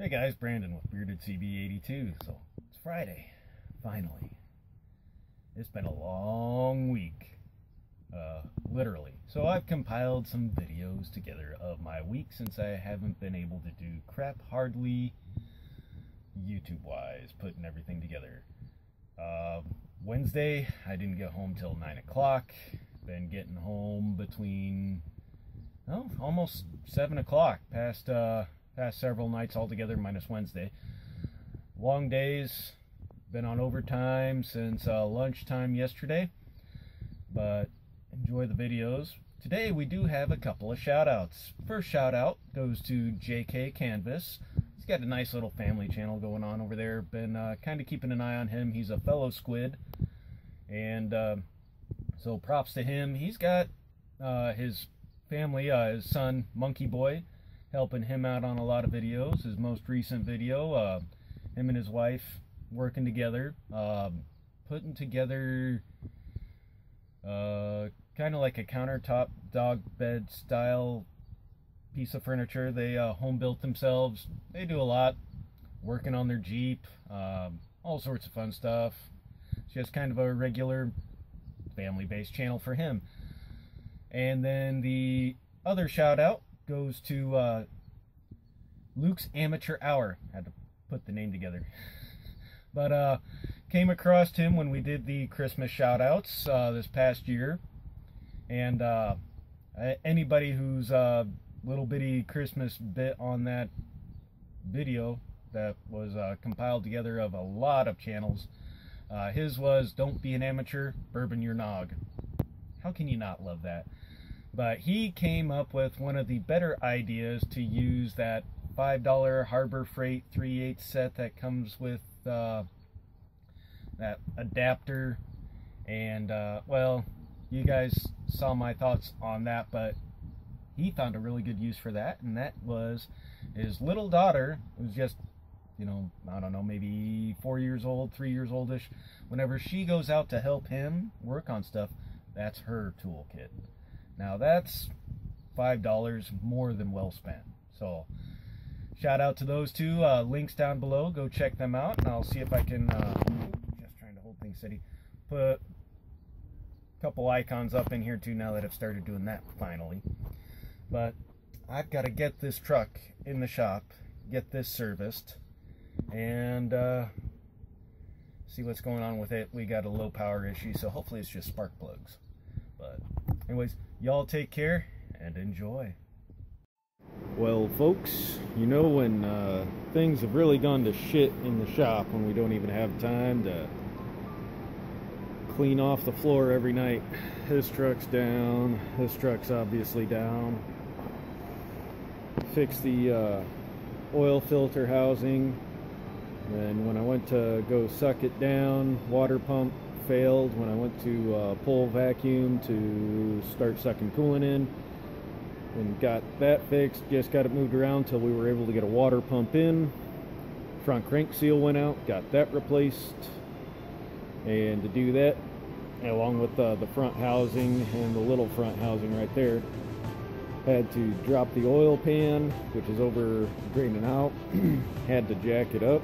Hey guys, Brandon with Bearded CB82. So it's Friday, finally. It's been a long week, literally. So I've compiled some videos together of my week since I haven't been able to do crap hardly YouTube-wise, putting everything together. Wednesday, I didn't get home till 9 o'clock. Been getting home between, almost 7 o'clock, past several nights altogether, minus Wednesday. Long days, been on overtime since lunchtime yesterday, but enjoy the videos. Today we do have a couple of shout outs. First shout out goes to JK Canvas. He's got a nice little family channel going on over there. Been kind of keeping an eye on him. He's a fellow squid, and so props to him. He's got his family, his son Monkey Boy, helping him out on a lot of videos. His most recent video, him and his wife working together, putting together kind of like a countertop dog bed style piece of furniture. They home built themselves. They do a lot, working on their Jeep, all sorts of fun stuff. It's just kind of a regular family-based channel for him. And then the other shout out goes to Luke's Amateur Hour. Had to put the name together. But came across him when we did the Christmas shout outs this past year. And anybody who's little bitty Christmas bit on that video that was compiled together of a lot of channels. His was Don't Be an Amateur, Bourbon Your Nog. How can you not love that? But he came up with one of the better ideas to use that $5 Harbor Freight 3/8 set that comes with that adapter. And well, you guys saw my thoughts on that, but he found a really good use for that, and that was his little daughter, who's just, I don't know, maybe 4 years old, 3 years oldish. Whenever she goes out to help him work on stuff, that's her toolkit. Now that's $5 more than well spent. So shout out to those two. Links down below. Go check them out, and I'll see if I can, just trying to hold things steady, put a couple icons up in here too now that I've started doing that finally. But I've got to get this truck in the shop, get this serviced, and see what's going on with it. We got a low power issue, so hopefully it's just spark plugs. But anyways, y'all take care and enjoy. Well, folks, when things have really gone to shit in the shop, when we don't even have time to clean off the floor every night. This truck's down. This truck's obviously down. Fix the oil filter housing. Then when I went to go suck it down, water pump failed. When I went to pull vacuum to start sucking coolant in, and got that fixed, just got it moved around till we were able to get a water pump in. Front crank seal went out, got that replaced. And to do that, along with the front housing and the little front housing right there, had to drop the oil pan, which is over draining out. Had to jack it up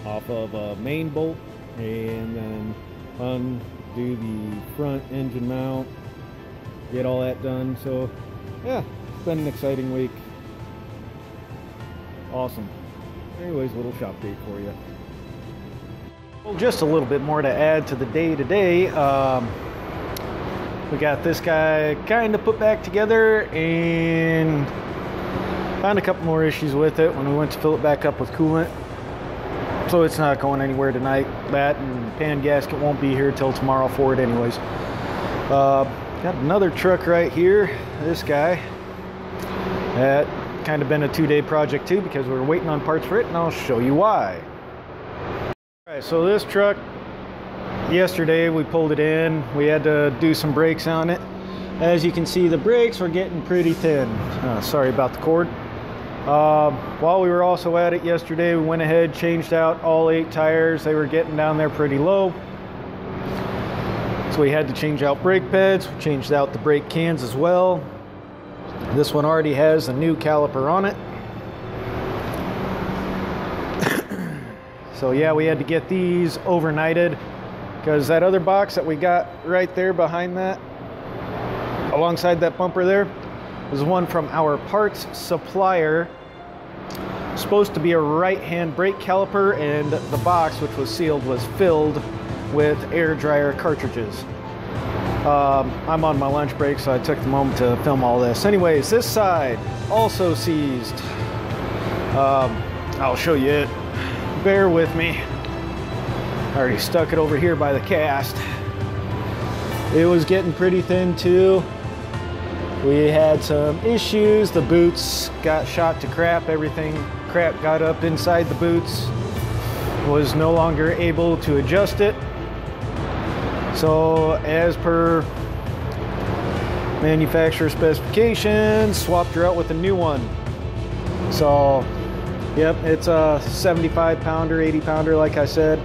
off of a main bolt, and then undo the front engine mount, get all that done. So yeah, it's been an exciting week. Awesome. Anyways, little shop date for you. Well, just a little bit more to add to the day today. We got this guy kind of put back together, and found a couple more issues with it when we went to fill it back up with coolant. So it's not going anywhere tonight. That and pan gasket won't be here till tomorrow for it anyways. Got another truck right here. This guy. That kind of been a 2-day project too, because we were waiting on parts for it, and I'll show you why. Alright, so this truck, yesterday we pulled it in. We had to do some brakes on it. As you can see, the brakes were getting pretty thin. Sorry about the cord. While we were also at it yesterday, we went ahead, changed out all 8 tires. They were getting down there pretty low. So we had to change out brake pads. We changed out the brake cans as well. This one already has a new caliper on it. So yeah, we had to get these overnighted because that other box that we got right there behind that, alongside that bumper there, was one from our parts supplier. Supposed to be a right-hand brake caliper, and the box, which was sealed, was filled with air dryer cartridges. I'm on my lunch break, so I took the moment to film all this. Anyways, this side also seized. I'll show you it. Bear with me. I already stuck it over here by the cast. It was getting pretty thin too. We had some issues. The boots got shot to crap. Everything crap got up inside the boots. Was no longer able to adjust it. So as per manufacturer specifications, swapped her out with a new one. So yep, it's a 75 pounder, 80 pounder like I said.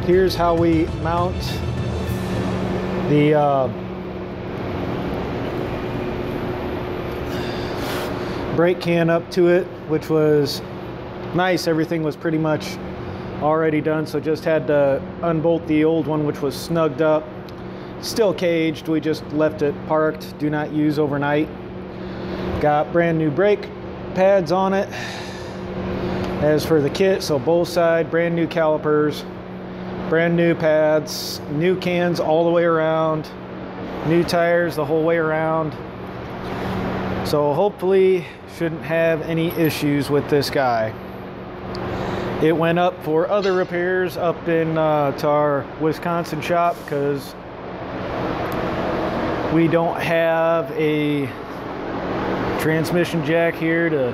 Here's how we mount the brake can up to it, which was nice. Everything was pretty much already done, so just had to unbolt the old one, which was snugged up, still caged. We just left it parked, do not use overnight. Got brand new brake pads on it. As for the kit, so both side, brand new calipers, brand new pads, new cans all the way around, new tires the whole way around. So hopefully shouldn't have any issues with this guy. It went up for other repairs up in to our Wisconsin shop because we don't have a transmission jack here to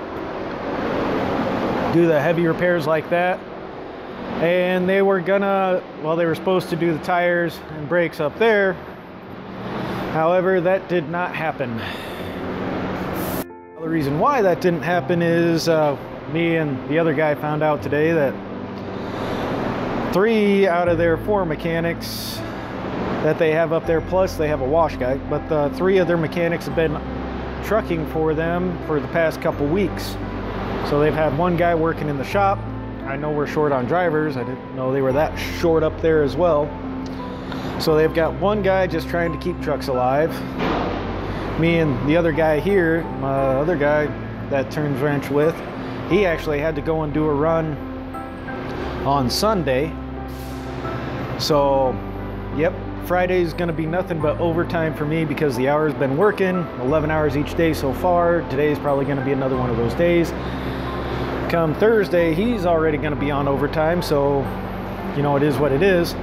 do the heavy repairs like that. And they were gonna, well, they were supposed to do the tires and brakes up there. However, that did not happen. The reason why that didn't happen is me and the other guy found out today that 3 out of their 4 mechanics that they have up there, plus they have a wash guy, but the 3 of their mechanics have been trucking for them for the past couple weeks. So they've had one guy working in the shop. I know we're short on drivers. I didn't know they were that short up there as well. So they've got one guy just trying to keep trucks alive. Me and the other guy here, my other guy that turns wrench with, he actually had to go and do a run on Sunday. So, yep, Friday's gonna be nothing but overtime for me because the hour's been working, 11 hours each day so far. Today's probably gonna be another one of those days. Come Thursday, he's already gonna be on overtime, so, you know, it is what it is.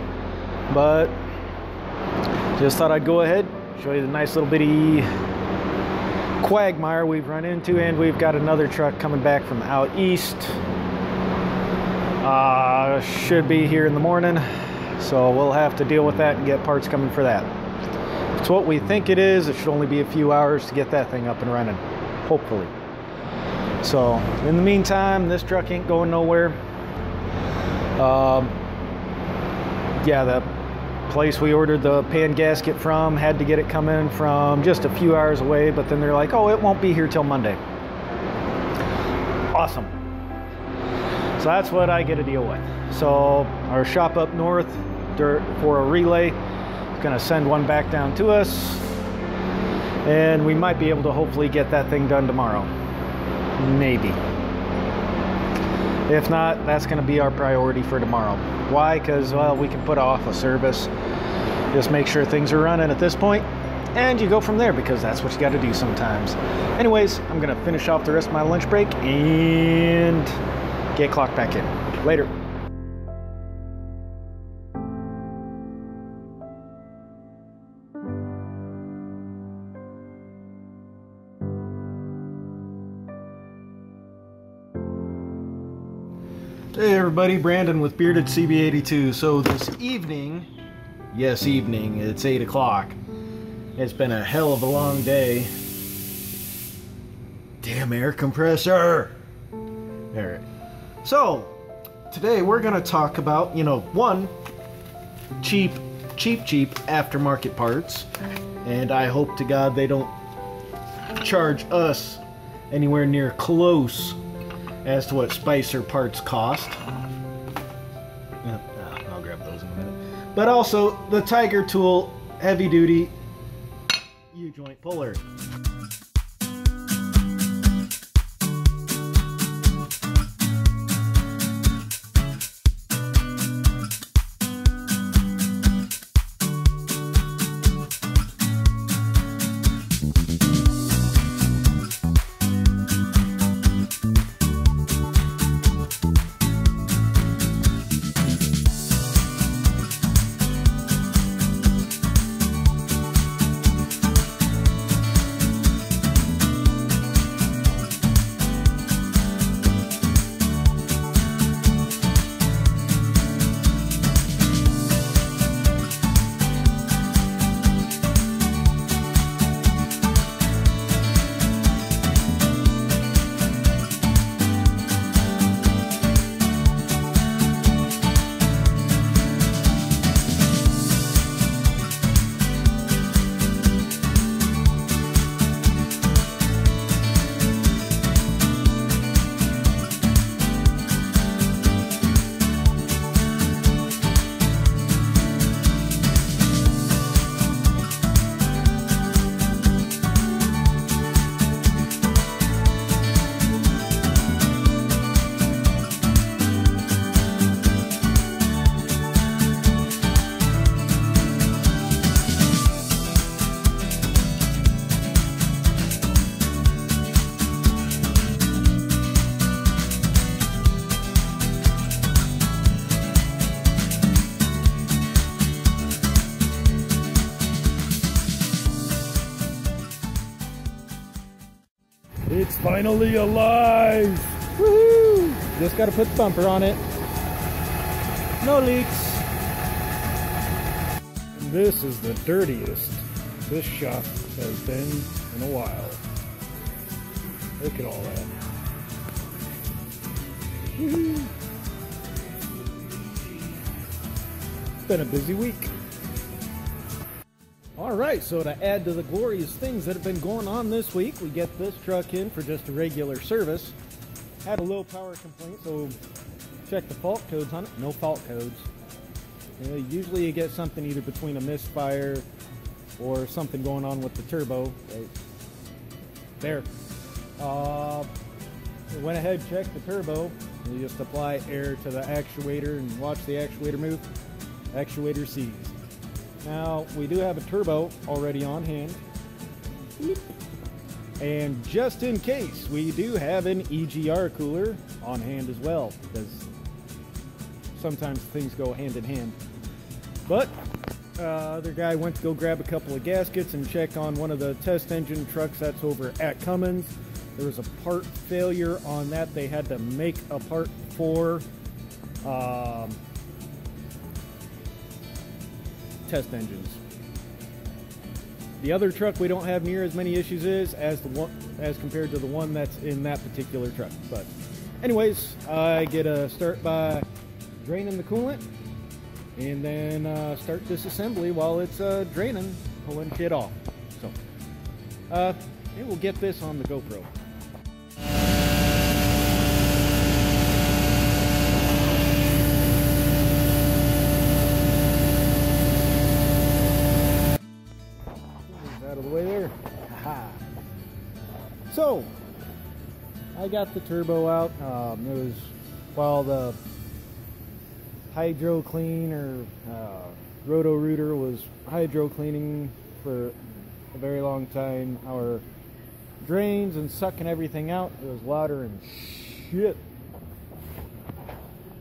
But, just thought I'd go ahead, show you the nice little bitty quagmire we've run into, and we've got another truck coming back from out east. Should be here in the morning, so we'll have to deal with that and get parts coming for that. If it's what we think it is, it should only be a few hours to get that thing up and running, hopefully. So in the meantime, this truck ain't going nowhere. Yeah, the place we ordered the pan gasket from had to get it coming from just a few hours away, but then they're like, oh, it won't be here till Monday. Awesome. So that's what I get to deal with. So our shop up north for a relay is going to send one back down to us, and we might be able to hopefully get that thing done tomorrow. Maybe. If not, that's going to be our priority for tomorrow. Why? Because, well, we can put off a service, just make sure things are running at this point, and you go from there because that's what you got to do sometimes. Anyways, I'm going to finish off the rest of my lunch break and get clocked back in. Later. Hey everybody, Brandon with Bearded CB82. So this evening, yes evening, it's 8 o'clock. It's been a hell of a long day. Damn air compressor! Alright. So, today we're gonna talk about, you know, one, cheap aftermarket parts. And I hope to God they don't charge us anywhere near close as to what Spicer parts cost. but also the Tiger Tool heavy duty U-joint puller. It's finally alive! Woohoo! Just gotta put the bumper on it. No leaks. And this is the dirtiest this shop has been in a while. Look at all that. Woohoo! It's been a busy week. Alright, so to add to the glorious things that have been going on this week, we get this truck in for just a regular service. Had a low power complaint, so check the fault codes on it. No fault codes. Usually you get something either between a misfire or something going on with the turbo. Right there. We went ahead, checked the turbo. You just apply air to the actuator and watch the actuator move. Actuator seized. Now, we do have a turbo already on hand. And just in case, we do have an EGR cooler on hand as well, because sometimes things go hand in hand. But, other guy went to go grab a couple of gaskets and check on one of the test engine trucks that's over at Cummins. There was a part failure on that. They had to make a part for test engines. The other truck we don't have near as many issues as compared to the one that's in that particular truck. But anyways, I get a start by draining the coolant and then start disassembly while it's draining, pulling shit off. So we'll get this on the GoPro. Out of the way there. Aha. So I got the turbo out. It was while the hydro clean or roto rooter was hydro cleaning for a very long time. Our drains and sucking everything out. It was louder and shit.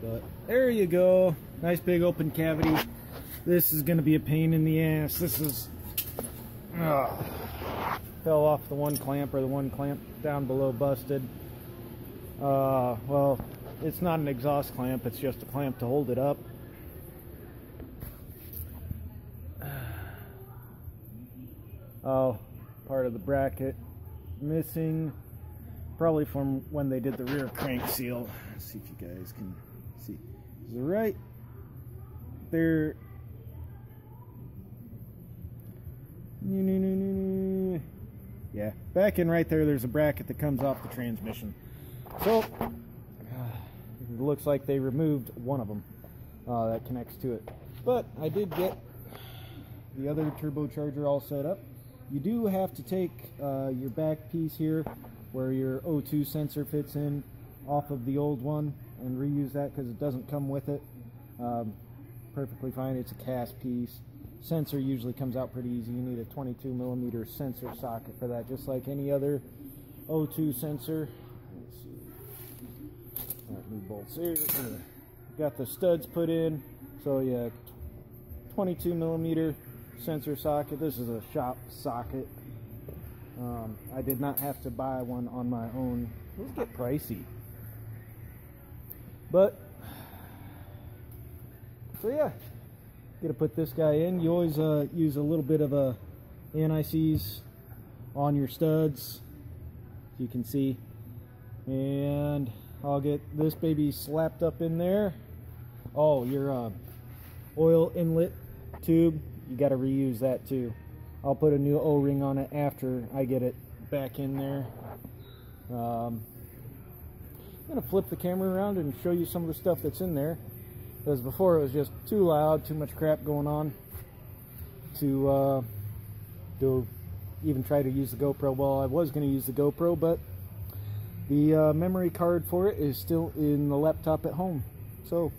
But there you go. Nice big open cavity. This is going to be a pain in the ass. This is fell off the one clamp, or the one clamp down below busted. Well, it's not an exhaust clamp, it's just a clamp to hold it up. Oh, part of the bracket missing, probably from when they did the rear crank seal. Let's see if you guys can see. Is it right there? Yeah, back in right there, there's a bracket that comes off the transmission. So, it looks like they removed one of them that connects to it. But I did get the other turbocharger all set up. You do have to take your back piece here where your O2 sensor fits in off of the old one and reuse that because it doesn't come with it. Perfectly fine. It's a cast piece. Sensor usually comes out pretty easy. You need a 22mm sensor socket for that, just like any other O2 sensor. Let's see. New bolts here. Got the studs put in. So yeah, 22mm sensor socket. This is a shop socket. I did not have to buy one on my own. Those get pricey. But so yeah, gotta put this guy in. You always use a little bit of a anti-seize on your studs, as you can see, and I'll get this baby slapped up in there. Oh, your oil inlet tube, you got to reuse that too. I'll put a new O-ring on it after I get it back in there. I'm gonna flip the camera around and show you some of the stuff that's in there, because before it was just too loud, too much crap going on to even try to use the GoPro. Well, I was going to use the GoPro, but the memory card for it is still in the laptop at home. So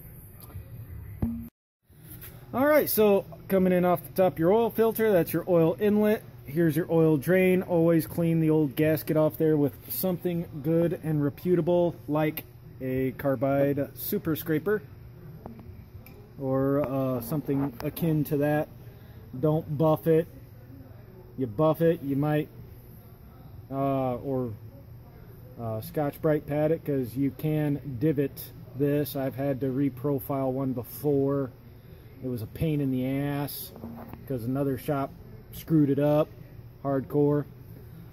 alright, so coming in off the top, your oil filter, that's your oil inlet. Here's your oil drain. Always clean the old gasket off there with something good and reputable, like a carbide super scraper or something akin to that. Don't buff it. You buff it, you might Scotch-Brite pad it, because you can divot this. I've had to reprofile one before. It was a pain in the ass because another shop screwed it up hardcore.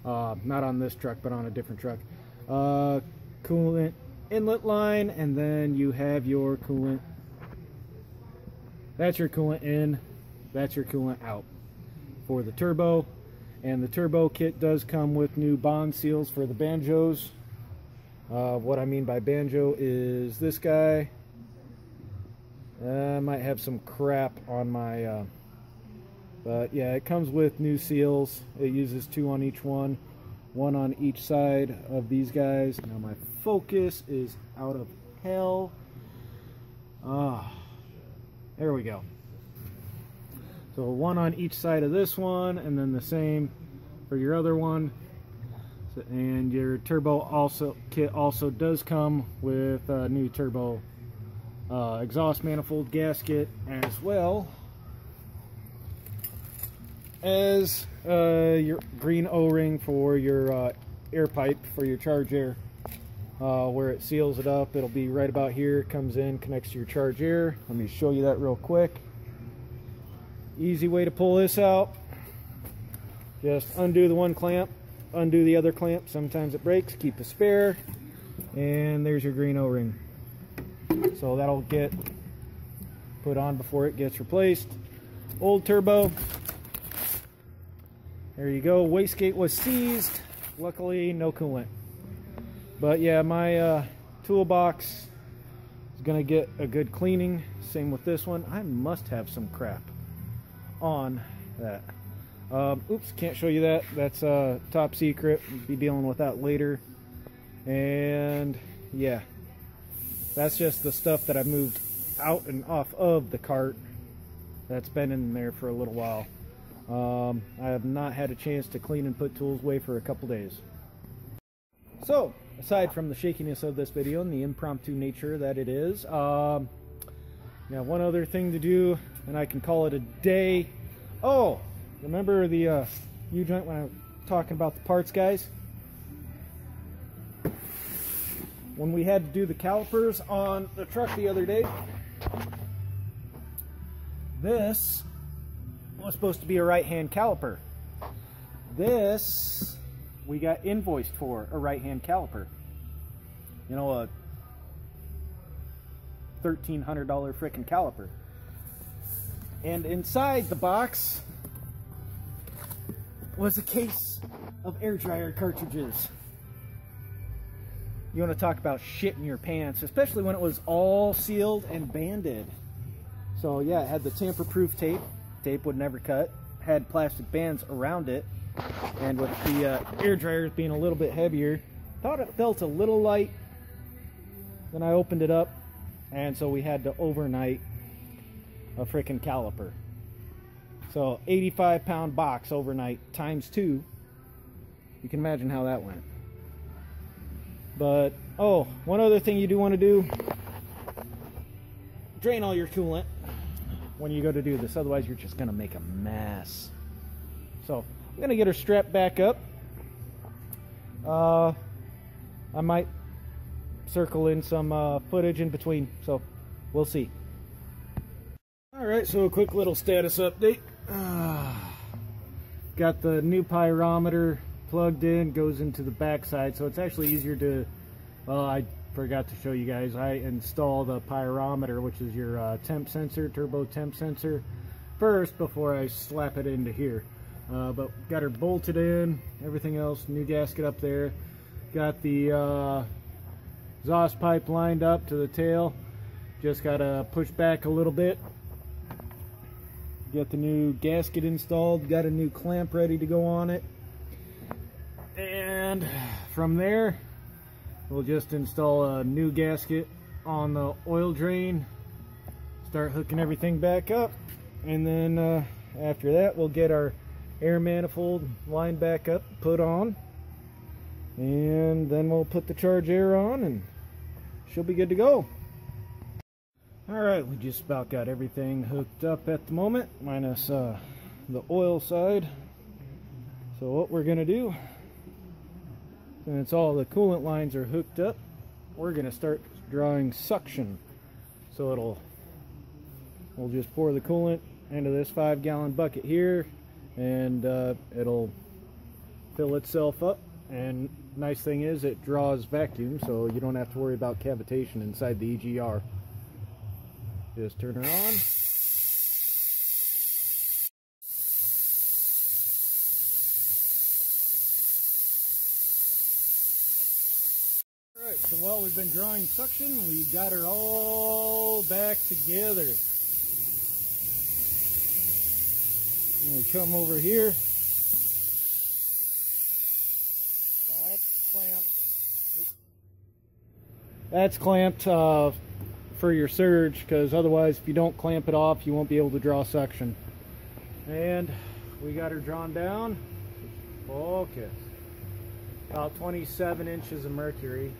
Not on this truck, but on a different truck. Coolant inlet line, and then you have your coolant. That's your coolant in, that's your coolant out for the turbo. And the turbo kit does come with new bond seals for the banjos. What I mean by banjo is this guy. I might have some crap on my but yeah, it comes with new seals. It uses 2 on each one on each side of these guys. Now my focus is out of hell. There we go. So 1 on each side of this one, and then the same for your other one. So, and your turbo kit also does come with a new turbo exhaust manifold gasket, as well as your green O-ring for your air pipe for your charge air, where it seals it up. It'll be right about here. It comes in, connects to your charge air. Let me show you that real quick. Easy way to pull this out. Just undo the one clamp, undo the other clamp. Sometimes it breaks, keep a spare, and there's your green O-ring. So that'll get put on before it gets replaced. Old turbo. There you go. Wastegate was seized. Luckily, no coolant. But yeah, my toolbox is going to get a good cleaning. Same with this one. I must have some crap on that. Oops, can't show you that. That's top secret. We'll be dealing with that later. And yeah, that's just the stuff that I moved out and off of the cart that's been in there for a little while. I have not had a chance to clean and put tools away for a couple days. So, aside from the shakiness of this video and the impromptu nature that it is, now one other thing to do, and I can call it a day. Oh, remember the U-joint when I was talking about the parts, guys? When we had to do the calipers on the truck the other day, this was supposed to be a right-hand caliper. This we got invoiced for a right-hand caliper. You know, a $1,300 frickin' caliper. And inside the box was a case of air dryer cartridges. You want to talk about shit in your pants, especially when it was all sealed and banded. So yeah, it had the tamper-proof tape. Tape would never cut. Had plastic bands around it. And with the air dryers being a little bit heavier, thought it felt a little light. Then I opened it up, and so we had to overnight a freaking caliper. So 85-pound box overnight times 2. You can imagine how that went. But oh, one other thing you do want to do: drain all your coolant when you go to do this. Otherwise, you're just gonna make a mess. So I'm gonna get her strapped back up. I might circle in some footage in between, so we'll see. Alright, so a quick little status update. Got the new pyrometer plugged in, goes into the back side, so it's actually easier to, well, I forgot to show you guys, I installed a pyrometer, which is your temp sensor, turbo temp sensor, first before I slap it into here. But got her bolted in, everything else, new gasket up there. Got the exhaust pipe lined up to the tail. Just gotta push back a little bit. Get the new gasket installed, got a new clamp ready to go on it. And from there, we'll just install a new gasket on the oil drain, start hooking everything back up, and then after that we'll get our air manifold lined back up, put on, and then we'll put the charge air on and she'll be good to go. Alright, we just about got everything hooked up at the moment, minus the oil side. So what we're going to do, since all the coolant lines are hooked up, we're going to start drawing suction. So we'll just pour the coolant into this 5-gallon bucket here, and it'll fill itself up. And nice thing is it draws vacuum, so you don't have to worry about cavitation inside the EGR. Just turn her on. Alright, so while we've been drawing suction, we got her all back together. And we come over here. Oh, that's clamped. That's clamped for your surge, because otherwise if you don't clamp it off you won't be able to draw suction. And we got her drawn down. Focus. About 27 inches of mercury.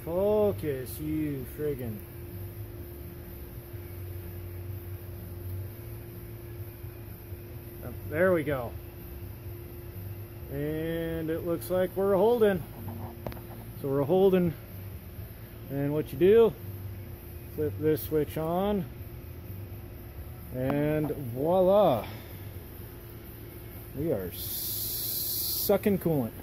Focus, you friggin'. There we go. And it looks like we're holding. So we're holding. And what you do, flip this switch on, and voila, we are sucking coolant.